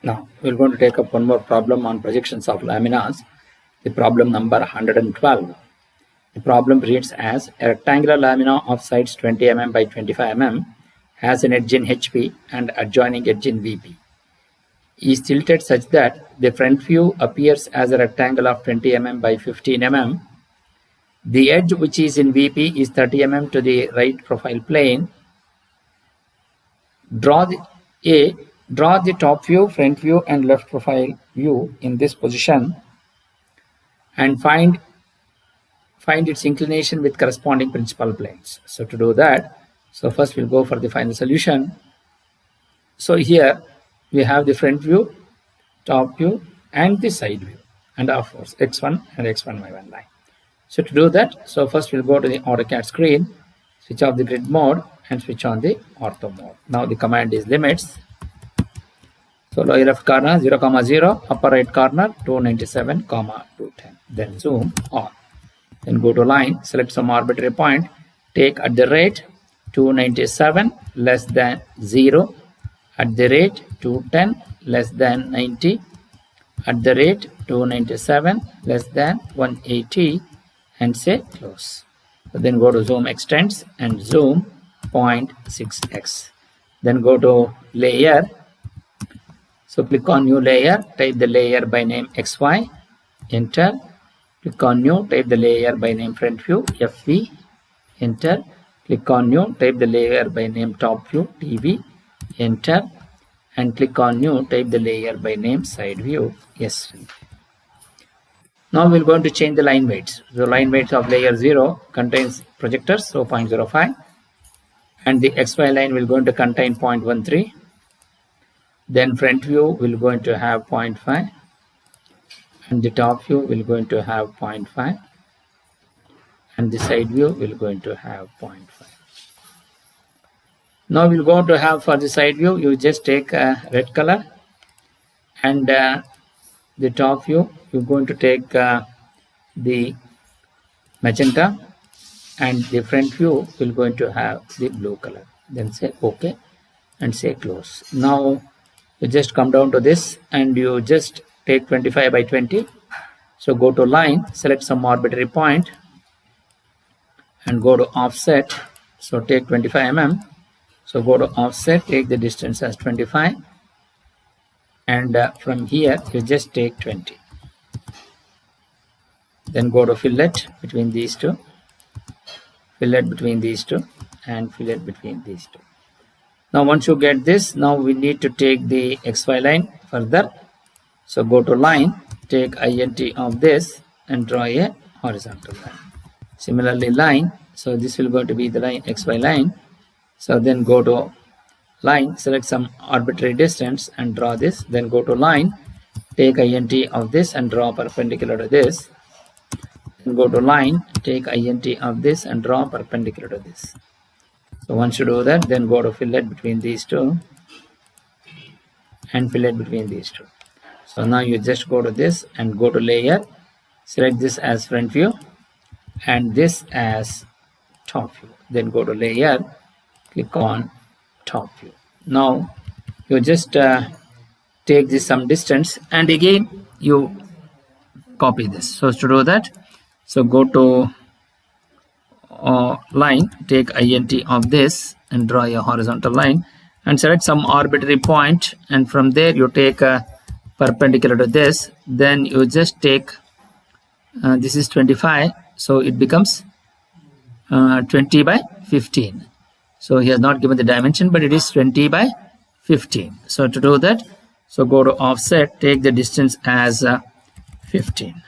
Now we're going to take up one more problem on projections of laminas, the problem number 112. The problem reads as a rectangular lamina of sides 20 mm by 25 mm has an edge in HP and adjoining edge in VP. Is tilted such that the front view appears as a rectangle of 20 mm by 15 mm. The edge which is in VP is 30 mm to the right profile plane. Draw the top view, front view and left profile view in this position and find its inclination with corresponding principal planes. So to do that, first we'll go for the final solution. So here we have the front view, top view and the side view, and of course x1 and x1y1 line. So to do that, first we'll go to the AutoCAD screen, switch off the grid mode and switch on the ortho mode. Now the command is limits. So lower left corner 0, 0, upper right corner 297, 210. Then zoom on. Then go to line, select some arbitrary point, take at the rate 297 less than 0, at the rate 210 less than 90, at the rate 297 less than 180 and say close. So then go to zoom extents and zoom 0.6x. Then go to layer. So click on new layer, type the layer by name XY, enter. Click on new, type the layer by name front view, FV, enter. Click on new, type the layer by name top view, TV, enter. And click on new, type the layer by name side view, SV. Now we're going to change the line weights. The line weights of layer 0 contains projectors, so 0.05. And the XY line will going to contain 0.13. Then front view will going to have 0.5. And the top view will going to have 0.5. And the side view will going to have 0.5. Now we'll go to have for the side view, you just take a red color. And the top view, you're going to take the magenta. And the front view will going to have the blue color. Then say OK and say close. Now you just come down to this and you just take 25 by 20. So go to line, select some arbitrary point and go to offset. So take 25 mm. So go to offset, take the distance as 25. And from here you just take 20. Then go to fillet between these two. Fillet between these two and fillet between these two. Now once you get this, now we need to take the XY line further. So go to line, take INT of this and draw a horizontal line. Similarly line, so this will going to be the line XY line. So then go to line, select some arbitrary distance and draw this. Then go to line, take INT of this and draw perpendicular to this. Go to line, take INT of this and draw perpendicular to this. So once you do that, then go to fillet between these two and fillet between these two. So now you just go to this and go to layer, select this as front view and this as top view. Then go to layer, click on top view. Now you just take this some distance and again you copy this. So to do that, so go to line, take INT of this and draw a horizontal line and select some arbitrary point and from there you take a perpendicular to this. Then you just take this is 25, so it becomes 20 by 15. So he has not given the dimension, but it is 20 by 15. So to do that, so go to offset, take the distance as 15.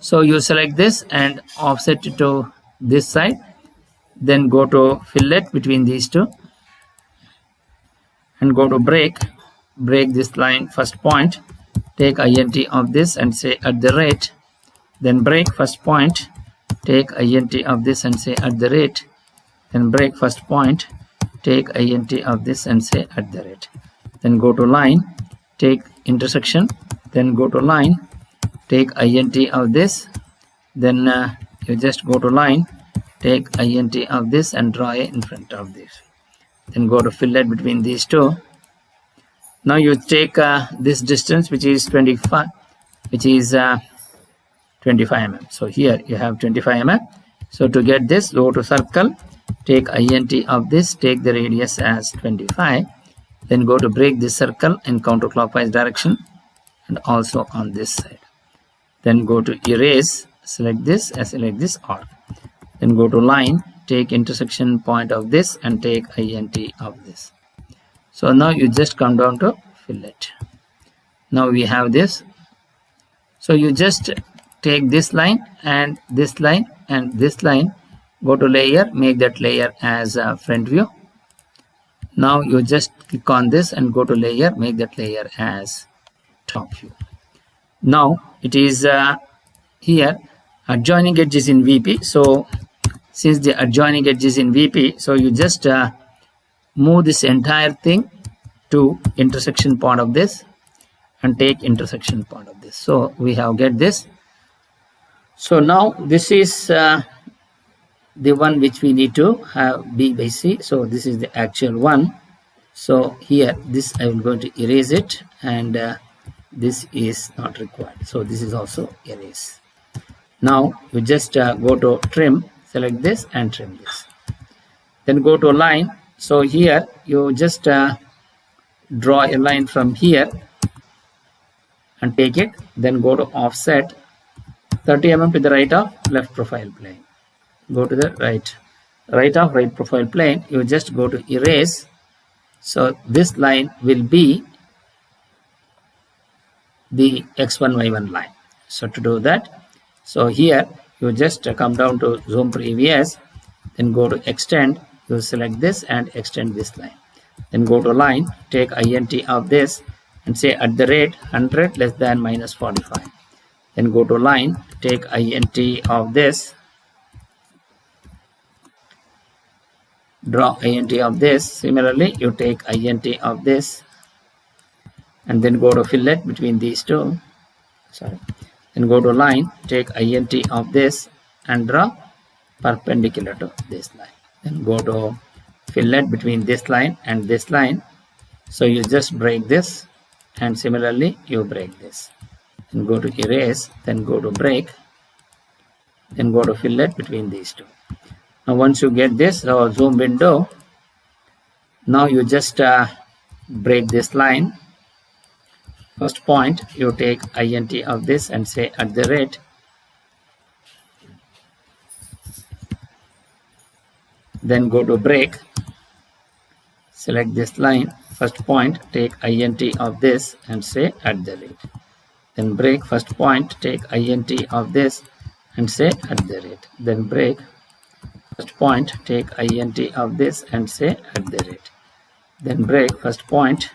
So you select this and offset it to this side. Then go to fillet between these two and go to break this line first point, take INT of this and say at the rate. Then break first point, take INT of this and say at the rate. Then break first point, take INT of this and say at the rate. Then go to line, take intersection, then go to line, take INT of this, then you just go to line, take INT of this and draw a in front of this. Then go to fillet between these two. Now you take this distance, which is 25, which is 25 mm. So here you have 25 mm. So to get this, go to circle, take int of this, take the radius as 25, then go to break this circle in counterclockwise direction and also on this side. Then go to erase, select this, select this arc. Then go to line, take intersection point of this and take int of this. So now you just come down to fillet. Now we have this. So you just take this line and this line and this line, go to layer, make that layer as a front view. Now you just click on this and go to layer, make that layer as top view. Now it is here adjoining edge is in VP. So since the adjoining edge is in VP, so you just move this entire thing to intersection point of this and take intersection point of this. So we have get this. So now this is the one which we need to have B by C. So this is the actual one. So here this I will going to erase it, and this is not required. So this is also erase. Now you just go to trim, select this and trim this. Then go to line. So here you just draw a line from here and take it. Then go to offset 30 mm to the right of left profile plane. Go to the right of right profile plane. You just go to erase. So this line will be the x1 y1 line. So to do that, so here you just come down to zoom previous, then go to extend, you select this and extend this line. Then go to line, take int of this and say at the rate 100 less than minus 45. Then go to line, take int of this, draw int of this. Similarly, you take int of this and then go to fillet between these two. Sorry. Then go to line, take int of this and draw perpendicular to this line. Then go to fillet between this line and this line. So you just break this, and similarly you break this. Then go to erase, then go to break, then go to fillet between these two. Now once you get this zoom window, now you just break this line. First point, you take int of this and say at the rate. Then go to break, select this line. First point, take int of this and say at the rate. Then break, first point, take int of this and say at the rate. Then break, first point, take int of this and say at the rate. Then break, first point,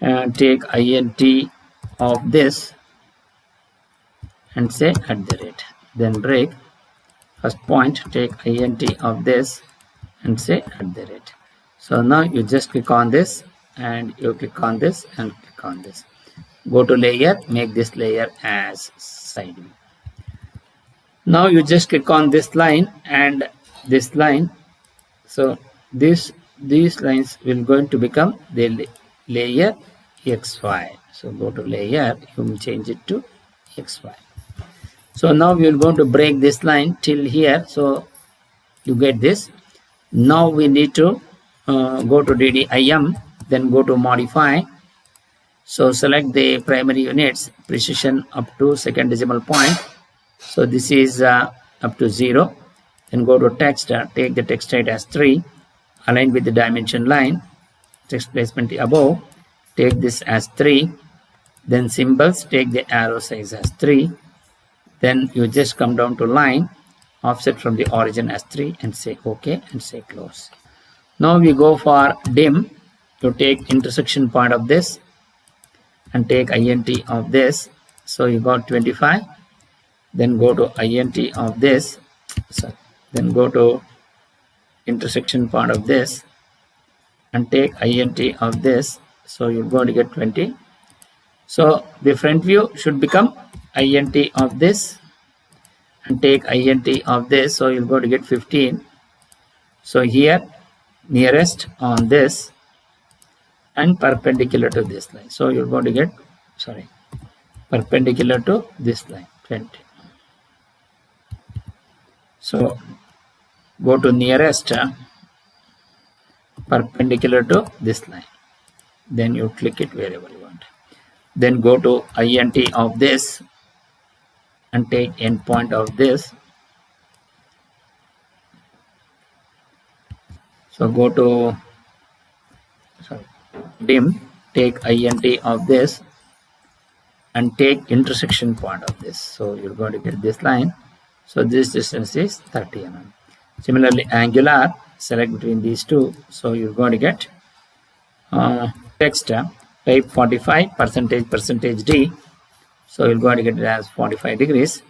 and take int of this and say at the rate. Then break, first point, take int of this and say at the rate. So now you just click on this and you click on this and click on this. Go to layer, make this layer as side view. Now you just click on this line and this line. So these lines will going to become the layer xy. So go to layer, you will change it to xy. So now we are going to break this line till here. So you get this. Now we need to go to DDIM, then go to modify. So select the primary units, precision up to second decimal point. So this is up to 0. Then go to text, take the text height as 3, align with the dimension line, text placement above, take this as 3. Then symbols, take the arrow size as 3. Then you just come down to line, offset from the origin as 3 and say OK and say close. Now we go for dim. You take intersection point of this and take int of this. So you got 25. Then go to int of this. So then go to intersection point of this and take int of this. So you're going to get 20. So the front view should become int of this and take int of this. So you're going to get 15. So here nearest on this and perpendicular to this line. So you're going to get, perpendicular to this line, 20. So go to nearest perpendicular to this line. Then you click it wherever you want. Then go to int of this and take endpoint of this. So go to dim, take int of this and take intersection point of this. So you're going to get this line. So this distance is 30 mm. Similarly, angular, select between these two. So you're going to get text type 45 percentage D. So you're going to get it as 45 degrees.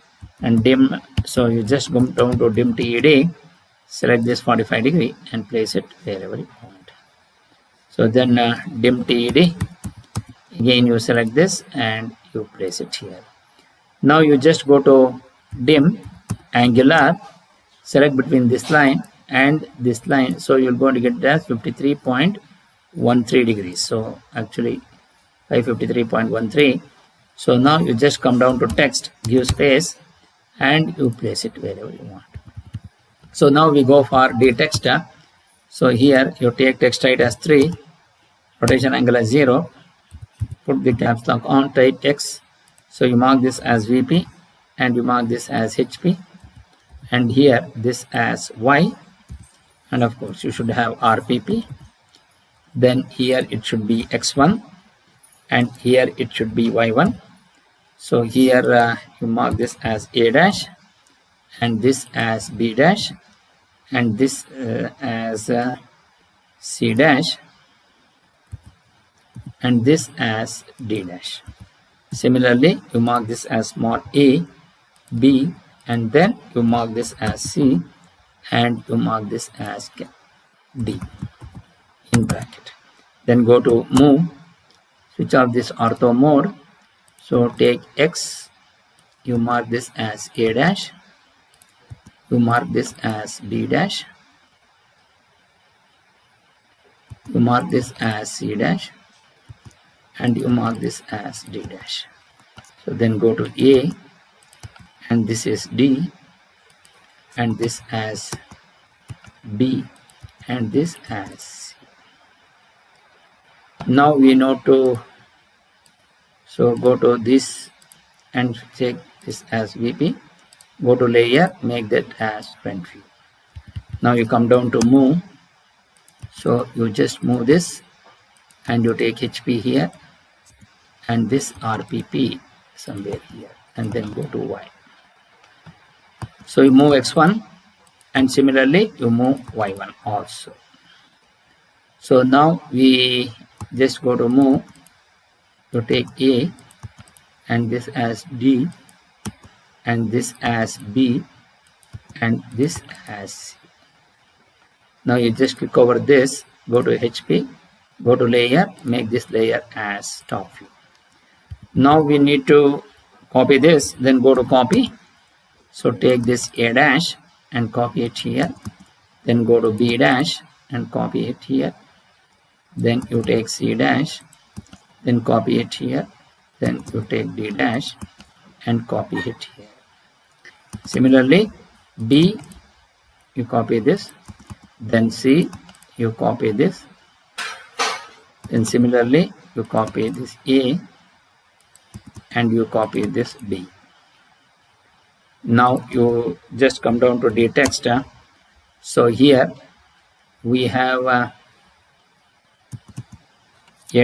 And dim, so you just go down to dim TED, select this 45 degree and place it wherever you want. So then dim TED, again you select this and you place it here. Now you just go to dim angular, select between this line and this line. So you're going to get that 53.13 degrees. So actually 553.13. So now you just come down to text, give space and you place it wherever you want. So now we go for D text. So here you take text height as 3, rotation angle as 0, put the caps lock on, type X. So you mark this as VP and you mark this as HP, and here this as Y, and of course you should have RPP. Then here it should be X1 and here it should be Y1. So here you mark this as A dash and this as B dash and this as C dash and this as D dash. Similarly, you mark this as small a, B, and then you mark this as C and you mark this as D in bracket. Then go to move, switch off this ortho mode. So take X, you mark this as A dash, you mark this as B dash, you mark this as C dash, and you mark this as D dash. So then go to A, and this is D, and this as B, and this as C. Now we know to, so go to this and check this as VP, go to layer, make that as front view. Now you come down to move, so you just move this and you take HP here and this RPP somewhere here and then go to Y. So you move X1 and similarly you move Y1 also. So now we just go to move, to take A and this as D and this as B and this as C. Now you just click over this, go to HP, go to layer, make this layer as top view. Now we need to copy this, then go to copy. So take this A dash and copy it here, then go to B dash and copy it here, then you take C dash, then copy it here, then you take D dash and copy it here. Similarly, B, you copy this, then C, you copy this, then similarly you copy this A and you copy this B. Now you just come down to D text. So here we have A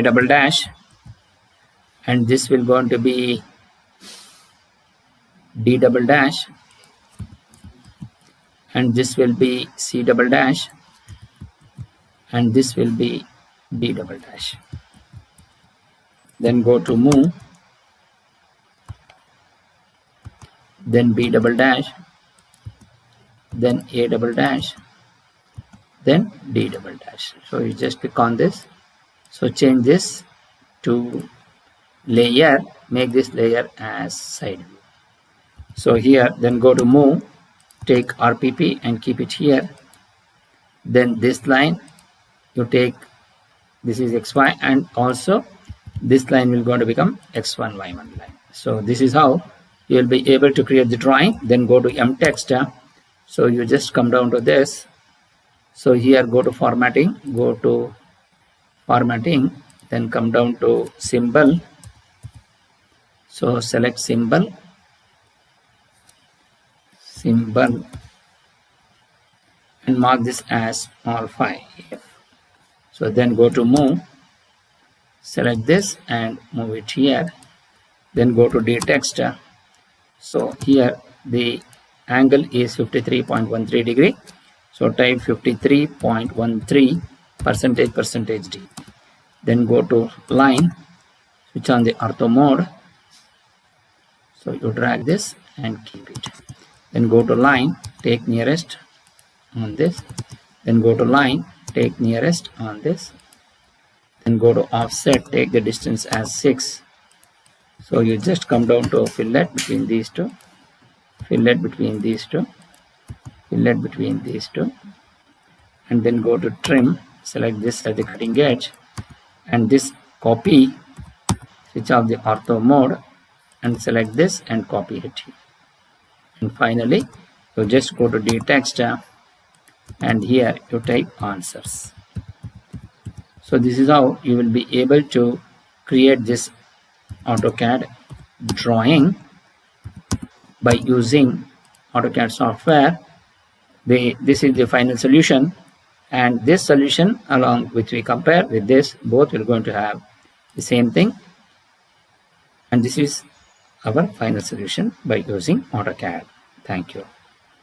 double dash and this will going to be D double dash and this will be C double dash and this will be D double dash. Then go to move, then B double dash, then A double dash, then D double dash. So you just click on this. So change this to layer, make this layer as side view. So here, then go to move, take RPP and keep it here. Then this line, you take this is xy, and also this line will going to become x1 y1 line. So this is how you will be able to create the drawing. Then go to M text. So you just come down to this. So here go to formatting, then come down to symbol. So select symbol, and mark this as all 5. So then go to move, select this and move it here. Then go to D text. So here the angle is 53.13 degree. So type 53.13 percentage D. Then go to line, switch on the ortho mode. So you drag this and keep it. Then go to line, take nearest on this. Then go to line, take nearest on this. Then go to offset, take the distance as 6. So you just come down to fillet between these two, fillet between these two, fillet between these two, and then go to trim, select this as the cutting edge, and this copy, switch off the ortho mode and select this and copy it here. And finally you just go to D text and here you type answers. So this is how you will be able to create this AutoCAD drawing by using AutoCAD software. This is the final solution, and this solution along which we compare with this, both will going to have the same thing, and this is our final solution by using AutoCAD. Thank you.